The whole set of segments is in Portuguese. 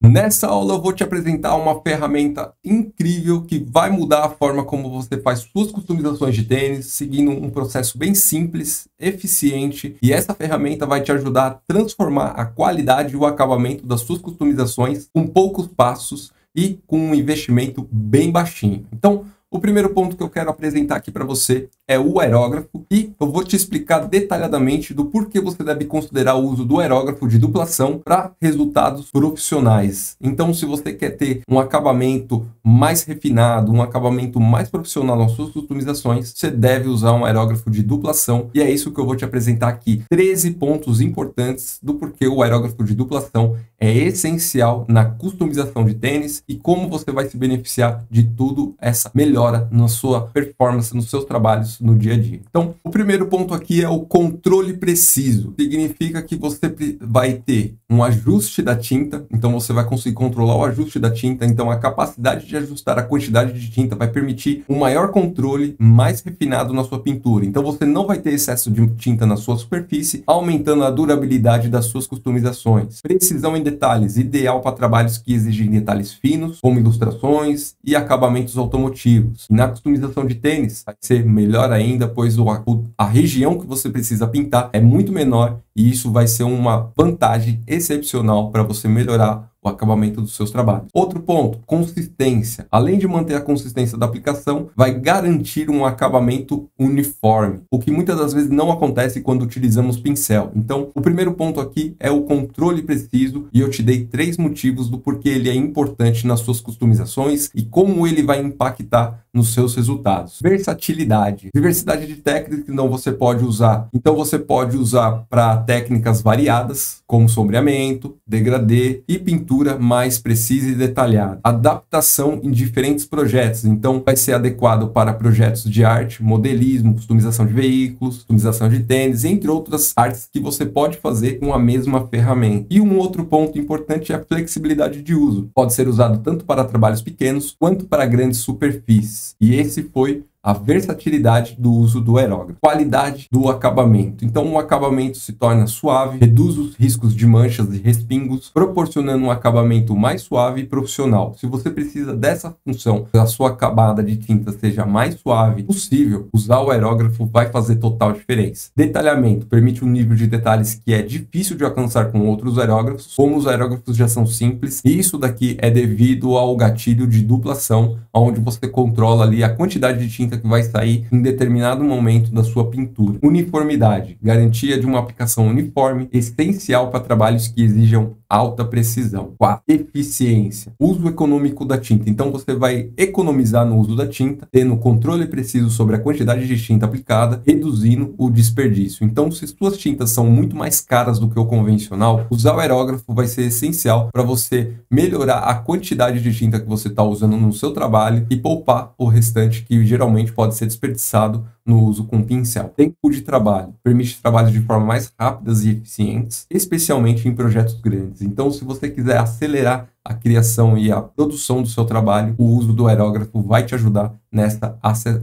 Nessa aula eu vou te apresentar uma ferramenta incrível que vai mudar a forma como você faz suas customizações de tênis, seguindo um processo bem simples, eficiente, e essa ferramenta vai te ajudar a transformar a qualidade e o acabamento das suas customizações com poucos passos e com um investimento bem baixinho. Então, o primeiro ponto que eu quero apresentar aqui para você é o aerógrafo e eu vou te explicar detalhadamente do porquê você deve considerar o uso do aerógrafo de duplação para resultados profissionais. Então, se você quer ter um acabamento mais refinado, um acabamento mais profissional nas suas customizações, você deve usar um aerógrafo de duplação e é isso que eu vou te apresentar aqui. 13 pontos importantes do porquê o aerógrafo de duplação é essencial na customização de tênis e como você vai se beneficiar de tudo essa melhora na sua performance, nos seus trabalhos no dia a dia. Então, o primeiro ponto aqui é o controle preciso. Significa que você vai ter um ajuste da tinta, então você vai conseguir controlar o ajuste da tinta, então a capacidade de ajustar a quantidade de tinta vai permitir um maior controle, mais refinado na sua pintura. Então você não vai ter excesso de tinta na sua superfície, aumentando a durabilidade das suas customizações. Precisão em detalhes, ideal para trabalhos que exigem detalhes finos, como ilustrações e acabamentos automotivos. E na customização de tênis vai ser melhor ainda, pois a região que você precisa pintar é muito menor e isso vai ser uma vantagem excepcional para você melhorar o acabamento dos seus trabalhos. Outro ponto, consistência. Além de manter a consistência da aplicação, vai garantir um acabamento uniforme, o que muitas das vezes não acontece quando utilizamos pincel. Então, o primeiro ponto aqui é o controle preciso e eu te dei 3 motivos do porquê ele é importante nas suas customizações e como ele vai impactar nos seus resultados. Versatilidade. Diversidade de técnicas que você pode usar. Então, você pode usar para técnicas variadas, como sombreamento, degradê e pintura mais precisa e detalhada. Adaptação em diferentes projetos. Então, vai ser adequado para projetos de arte, modelismo, customização de veículos, customização de tênis, entre outras artes que você pode fazer com a mesma ferramenta. E um outro ponto importante é a flexibilidade de uso. Pode ser usado tanto para trabalhos pequenos quanto para grandes superfícies. E esse foi a versatilidade do uso do aerógrafo. Qualidade do acabamento. Então, o acabamento se torna suave, reduz os riscos de manchas e respingos, proporcionando um acabamento mais suave e profissional. Se você precisa dessa função, que a sua camada de tinta seja mais suave possível, usar o aerógrafo vai fazer total diferença. Detalhamento. Permite um nível de detalhes que é difícil de alcançar com outros aerógrafos, como os aerógrafos já são simples, e isso daqui é devido ao gatilho de duplação, onde você controla ali a quantidade de tinta que vai sair em determinado momento da sua pintura. Uniformidade, garantia de uma aplicação uniforme, essencial para trabalhos que exijam alta precisão. 4. Eficiência, uso econômico da tinta. Então você vai economizar no uso da tinta, tendo controle preciso sobre a quantidade de tinta aplicada, reduzindo o desperdício. Então, se suas tintas são muito mais caras do que o convencional, usar o aerógrafo vai ser essencial para você melhorar a quantidade de tinta que você está usando no seu trabalho e poupar o restante que geralmente pode ser desperdiçado no uso com pincel. Tempo de trabalho. Permite trabalhos de forma mais rápidas e eficientes, especialmente em projetos grandes. Então, se você quiser acelerar a criação e a produção do seu trabalho, o uso do aerógrafo vai te ajudar nessa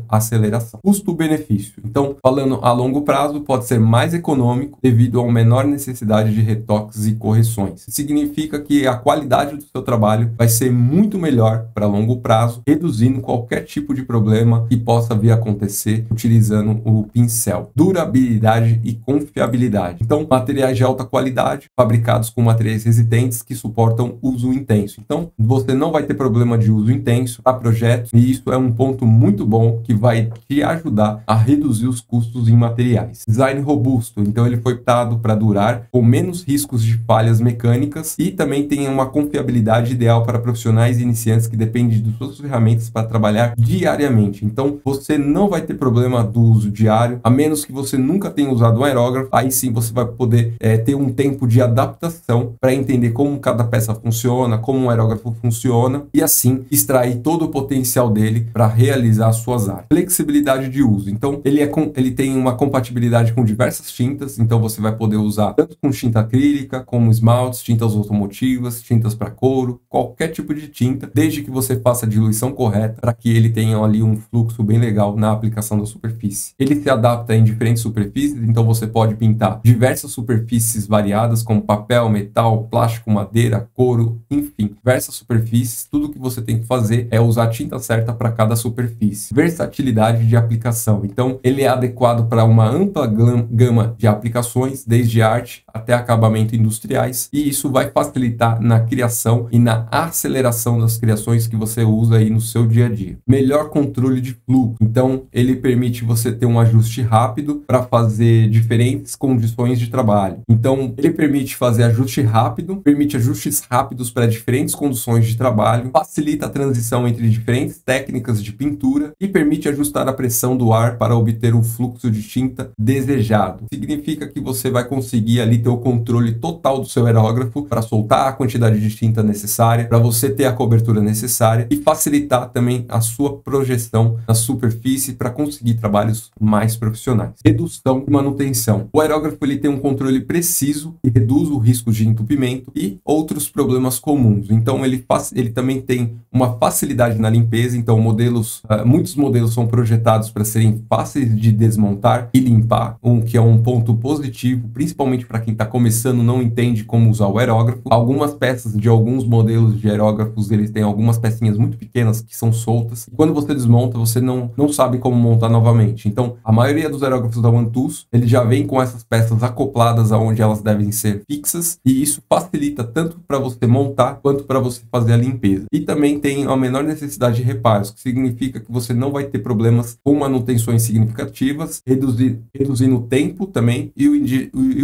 aceleração. Custo-benefício. Então, falando a longo prazo, pode ser mais econômico devido a uma menor necessidade de retoques e correções. Significa que a qualidade do seu trabalho vai ser muito melhor para longo prazo, reduzindo qualquer tipo de problema que possa vir a acontecer utilizando o pincel. Durabilidade e confiabilidade. Então, materiais de alta qualidade, fabricados com materiais resistentes que suportam uso intenso. Então, você não vai ter problema de uso intenso para projetos e isso é um ponto muito bom que vai te ajudar a reduzir os custos em materiais. Design robusto. Então, ele foi optado para durar com menos riscos de falhas mecânicas e também tem uma confiabilidade ideal para profissionais iniciantes que dependem de suas ferramentas para trabalhar diariamente. Então, você não vai ter problema do uso diário, a menos que você nunca tenha usado um aerógrafo. Aí sim você vai poder ter um tempo de adaptação para entender como cada peça funciona, como um aerógrafo funciona e assim extrair todo o potencial dele para realizar suas artes. Flexibilidade de uso. Então ele tem uma compatibilidade com diversas tintas, então você vai poder usar tanto com tinta acrílica, como esmaltes, tintas automotivas, tintas para couro, qualquer tipo de tinta, desde que você faça a diluição correta para que ele tenha ali um fluxo bem legal na aplicação da superfície. Ele se adapta em diferentes superfícies, então você pode pintar diversas superfícies variadas como papel, metal, plástico, madeira, couro, enfim. diversas superfícies, tudo que você tem que fazer é usar a tinta certa para cada superfície. Versatilidade de aplicação. Então, ele é adequado para uma ampla gama de aplicações, desde arte até acabamento industriais, e isso vai facilitar na criação e na aceleração das criações que você usa aí no seu dia a dia. Melhor controle de fluxo. Então, ele permite você ter um ajuste rápido para fazer diferentes condições de trabalho. Então, ele permite fazer ajuste rápido, permite ajustes rápidos para diferentes condições de trabalho, facilita a transição entre diferentes técnicas de pintura e permite ajustar a pressão do ar para obter o fluxo de tinta desejado. Significa que você vai conseguir ali ter o controle total do seu aerógrafo para soltar a quantidade de tinta necessária, para você ter a cobertura necessária e facilitar também a sua projeção na superfície para conseguir trabalhos mais profissionais. Redução e manutenção. O aerógrafo ele tem um controle preciso e reduz o risco de entupimento e outros problemas comuns. Então ele também tem uma facilidade na limpeza. Então muitos modelos são projetados para serem fáceis de desmontar e limpar, que é um ponto positivo, principalmente para quem está começando, não entende como usar o aerógrafo. Algumas peças de alguns modelos de aerógrafos, eles têm algumas pecinhas muito pequenas que são soltas. E quando você desmonta, você não sabe como montar novamente. Então, a maioria dos aerógrafos da OneTools, ele já vem com essas peças acopladas aonde elas devem ser fixas, e isso facilita tanto para você montar quanto para você fazer a limpeza. E também tem a menor necessidade de reparos, que significa que você não vai ter problemas com manutenções significativas, reduzindo o tempo também e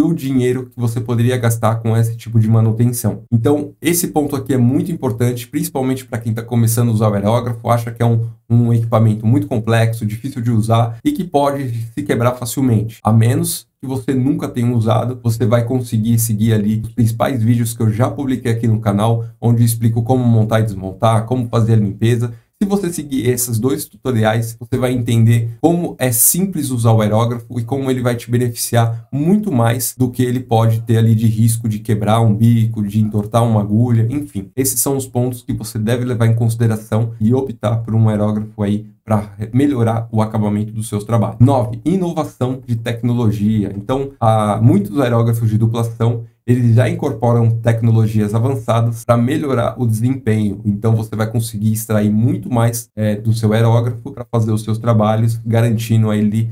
o dinheiro que você poderia gastar com esse tipo de manutenção. Então, esse ponto aqui é muito importante, principalmente para quem está começando a usar o aerógrafo, acha que é um equipamento muito complexo, difícil de usar e que pode se quebrar facilmente. A menos que você nunca tenha usado, você vai conseguir seguir ali os principais vídeos que eu já publiquei aqui no canal, onde eu explico como montar e desmontar, como fazer a limpeza. Se você seguir esses dois tutoriais, você vai entender como é simples usar o aerógrafo e como ele vai te beneficiar muito mais do que ele pode ter ali de risco de quebrar um bico, de entortar uma agulha, enfim. Esses são os pontos que você deve levar em consideração e optar por um aerógrafo aí para melhorar o acabamento dos seus trabalhos. 9. Inovação de tecnologia. Então, muitos aerógrafos de duplação, eles já incorporam tecnologias avançadas para melhorar o desempenho. Então, você vai conseguir extrair muito mais do seu aerógrafo para fazer os seus trabalhos, garantindo ali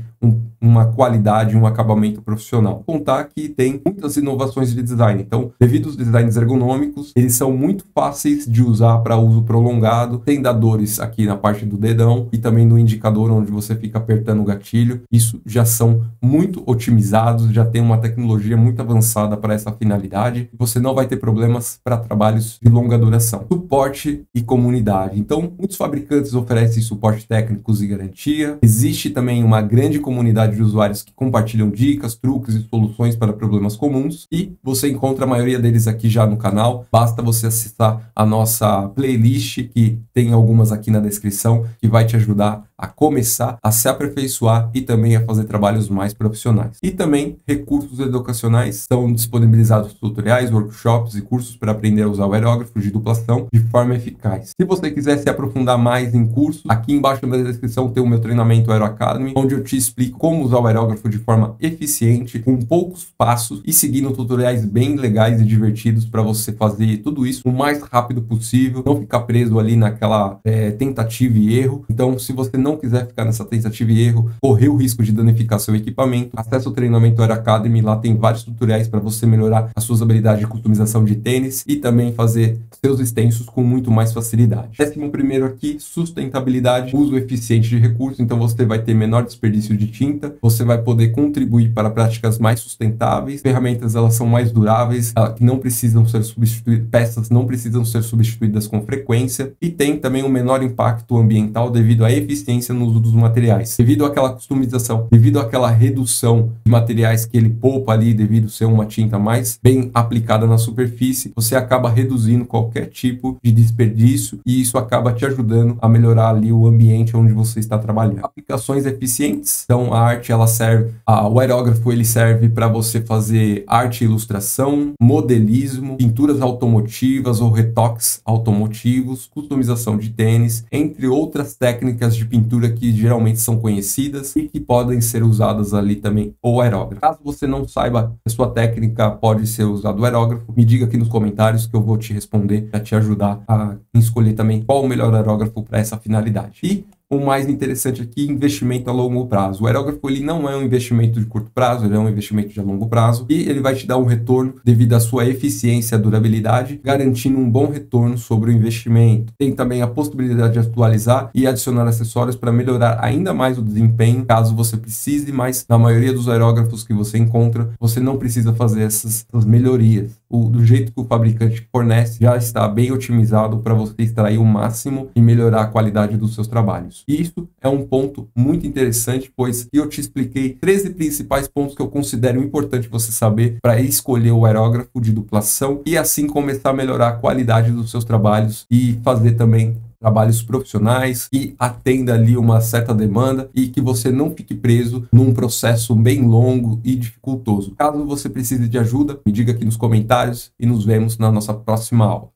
uma qualidade, um acabamento profissional. Contar que tem muitas inovações de design. Então, devido aos designs ergonômicos, eles são muito fáceis de usar para uso prolongado, tem dadores aqui na parte do dedão e também no indicador onde você fica apertando o gatilho. Isso já são muito otimizados, já tem uma tecnologia muito avançada para essa finalidade. Você não vai ter problemas para trabalhos de longa duração. Suporte e comunidade. Então, muitos fabricantes oferecem suporte técnicos e garantia. Existe também uma grande comunidade de usuários que compartilham dicas, truques e soluções para problemas comuns, e você encontra a maioria deles aqui já no canal. Basta você acessar a nossa playlist, que tem algumas aqui na descrição, que vai te ajudar a começar a se aperfeiçoar e também a fazer trabalhos mais profissionais. E também recursos educacionais, são disponibilizados tutoriais, workshops e cursos para aprender a usar o aerógrafo de duplação de forma eficaz. Se você quiser se aprofundar mais em cursos, aqui embaixo na descrição tem o meu treinamento Aero Academy, onde eu te explico como usar o aerógrafo de forma eficiente, com poucos passos e seguindo tutoriais bem legais e divertidos para você fazer tudo isso o mais rápido possível, não ficar preso ali naquela tentativa e erro. Então, se você não quiser ficar nessa tentativa e erro, correr o risco de danificar seu equipamento, acesse o treinamento Aero Academy, lá tem vários tutoriais para você melhorar as suas habilidades de customização de tênis e também fazer seus extensos com muito mais facilidade. 11º aqui, sustentabilidade, uso eficiente de recursos. Então você vai ter menor desperdício de tinta, você vai poder contribuir para práticas mais sustentáveis, ferramentas elas são mais duráveis, que não precisam ser substituídas, peças não precisam ser substituídas com frequência, e tem também um menor impacto ambiental devido à eficiência no uso dos materiais, devido àquela customização, devido àquela redução de materiais que ele poupa ali, devido a ser uma tinta mais bem aplicada na superfície, você acaba reduzindo qualquer tipo de desperdício e isso acaba te ajudando a melhorar ali o ambiente onde você está trabalhando. Aplicações eficientes, então Então a arte ela serve, o aerógrafo ele serve para você fazer arte e ilustração, modelismo, pinturas automotivas ou retoques automotivos, customização de tênis, entre outras técnicas de pintura que geralmente são conhecidas e que podem ser usadas ali também o aerógrafo. Caso você não saiba a sua técnica pode ser usado o aerógrafo, me diga aqui nos comentários que eu vou te responder para te ajudar a escolher também qual o melhor aerógrafo para essa finalidade. E o mais interessante aqui, investimento a longo prazo. O aerógrafo ele não é um investimento de curto prazo, ele é um investimento de longo prazo e ele vai te dar um retorno devido à sua eficiência e durabilidade, garantindo um bom retorno sobre o investimento. Tem também a possibilidade de atualizar e adicionar acessórios para melhorar ainda mais o desempenho, caso você precise, mas na maioria dos aerógrafos que você encontra, você não precisa fazer essas melhorias. Do jeito que o fabricante fornece, já está bem otimizado para você extrair o máximo e melhorar a qualidade dos seus trabalhos. E isso é um ponto muito interessante, pois eu te expliquei 13 principais pontos que eu considero importante você saber para escolher o aerógrafo de duplação e assim começar a melhorar a qualidade dos seus trabalhos e fazer também trabalhos profissionais que atenda ali uma certa demanda e que você não fique preso num processo bem longo e dificultoso. Caso você precise de ajuda, me diga aqui nos comentários e nos vemos na nossa próxima aula.